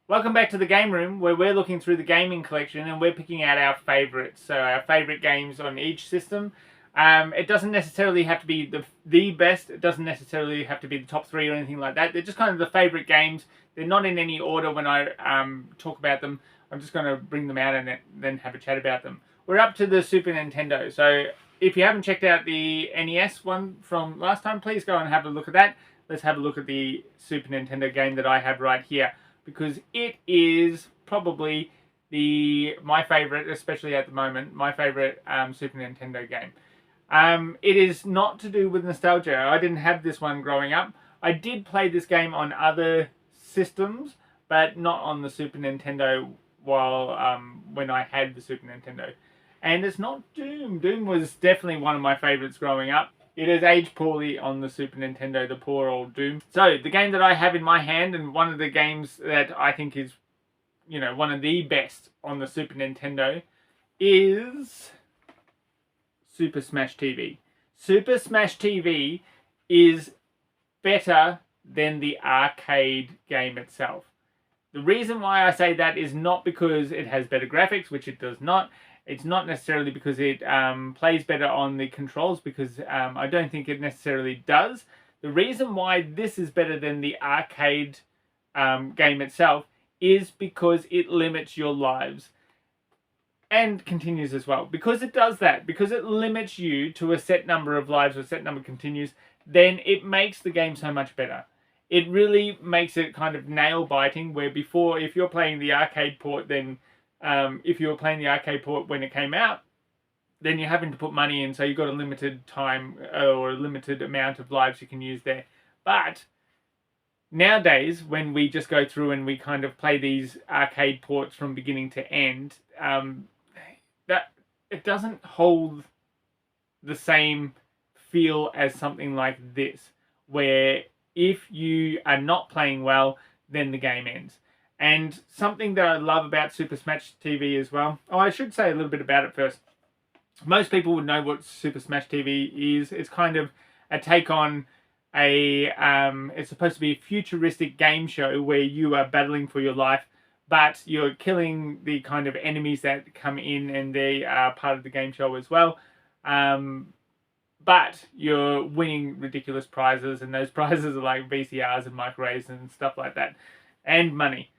Welcome back to the Game Room, where we're looking through the gaming collection and we're picking out our favourites, so our favourite games on each system. It doesn't necessarily have to be the best, it doesn't necessarily have to be the top three or anything like that. They're just kind of the favourite games. They're not in any order when I talk about them. I'm just going to bring them out and then have a chat about them. We're up to the Super Nintendo, so if you haven't checked out the NES one from last time, please go and have a look at that. Let's have a look at the Super Nintendo game that I have right here, because it is probably my favourite, especially at the moment, my favourite Super Nintendo game. It is not to do with nostalgia. I didn't have this one growing up. I did play this game on other systems, but not on the Super Nintendo when I had the Super Nintendo. And it's not Doom. Doom was definitely one of my favourites growing up. It has aged poorly on the Super Nintendo, the poor old Doom. So, the game that I have in my hand, and one of the games that I think is, one of the best on the Super Nintendo, is Super Smash TV. Super Smash TV is better than the arcade game itself. The reason why I say that is not because it has better graphics, which it does not. It's not necessarily because it plays better on the controls, because I don't think it necessarily does. The reason why this is better than the arcade game itself is because it limits your lives. And continues as well. Because it does that, because it limits you to a set number of lives or a set number of continues, then it makes the game so much better. It really makes it kind of nail-biting, where before, if you're playing the arcade port, then if you were playing the arcade port when it came out, then you're having to put money in, so you've got a limited time or a limited amount of lives you can use there. But nowadays, when we just go through and we kind of play these arcade ports from beginning to end, that it doesn't hold the same feel as something like this, where if you are not playing well, then the game ends. And something that I love about Super Smash TV as well, I should say a little bit about it first. Most people would know what Super Smash TV is. It's kind of a take on it's supposed to be a futuristic game show where you are battling for your life, but you're killing the kind of enemies that come in, and they are part of the game show as well. But you're winning ridiculous prizes, and those prizes are like VCRs and microwaves and stuff like that, and money.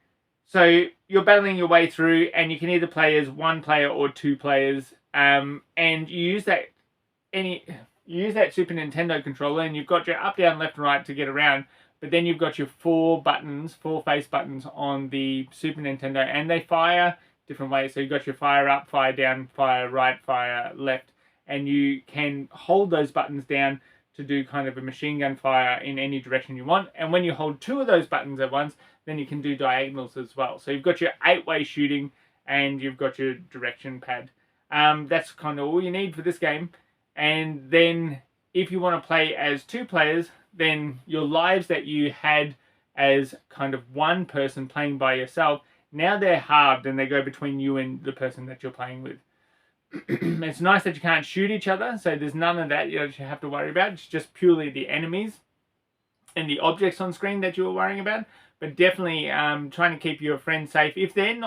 So you're battling your way through, and you can either play as one player or two players, and you use that Super Nintendo controller, and you've got your up, down, left, and right to get around. But then you've got your four face buttons on the Super Nintendo, and they fire different ways. So you've got your fire up, fire down, fire right, fire left, and you can hold those buttons down to do kind of a machine gun fire in any direction you want. And when you hold two of those buttons at once, then you can do diagonals as well. So you've got your 8-way shooting, and you've got your direction pad. That's kind of all you need for this game. And then if you want to play as two players, then your lives that you had as kind of one person playing by yourself, now they're halved, and they go between you and the person that you're playing with. It's nice that you can't shoot each other, so there's none of that you have to worry about. It's just purely the enemies and the objects on screen that you're worrying about. But definitely trying to keep your friends safe. If they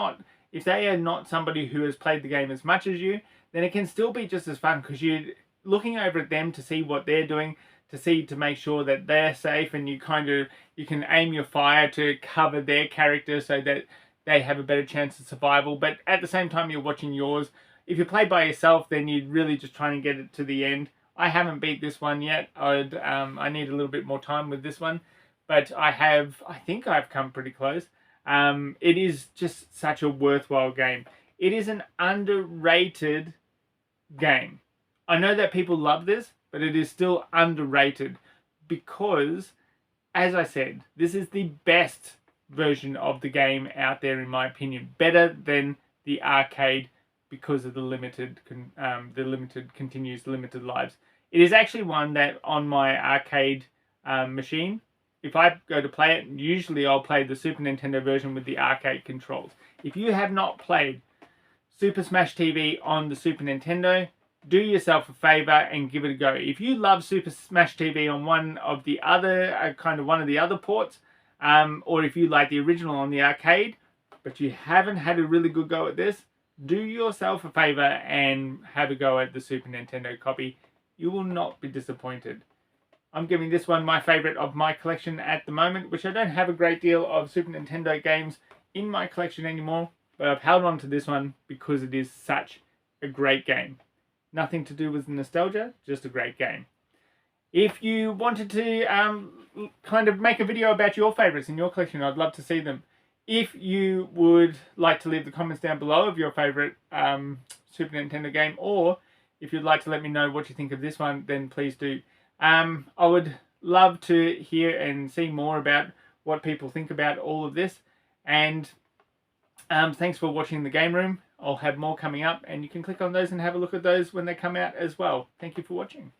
are not somebody who has played the game as much as you, then it can still be just as fun, because you're looking over at them to see what they're doing, to make sure that they're safe, and you can aim your fire to cover their character so that they have a better chance of survival. But at the same time, you're watching yours. If you play by yourself, then you're really just trying to get it to the end. I haven't beat this one yet. I need a little bit more time with this one, but I think I've come pretty close. It is just such a worthwhile game. It is an underrated game. I know that people love this, but it is still underrated because, as I said, this is the best version of the game out there, in my opinion. Better than the arcade, because of the limited continues, limited lives. It is actually one that on my arcade machine, if I go to play it, usually I'll play the Super Nintendo version with the arcade controls. If you have not played Super Smash TV on the Super Nintendo, do yourself a favor and give it a go. If you love Super Smash TV on one of the other ports, or if you like the original on the arcade, but you haven't had a really good go at this, do yourself a favor and have a go at the Super Nintendo copy. You will not be disappointed. I'm giving this one my favorite of my collection at the moment, which I don't have a great deal of Super Nintendo games in my collection anymore, but I've held on to this one because it is such a great game. Nothing to do with nostalgia, just a great game. If you wanted to kind of make a video about your favorites in your collection, I'd love to see them. If you would like to leave the comments down below of your favorite Super Nintendo game, or if you'd like to let me know what you think of this one, then please do. I would love to hear and see more about what people think about all of this. And thanks for watching the Game Room. I'll have more coming up, and you can click on those and have a look at those when they come out as well. Thank you for watching.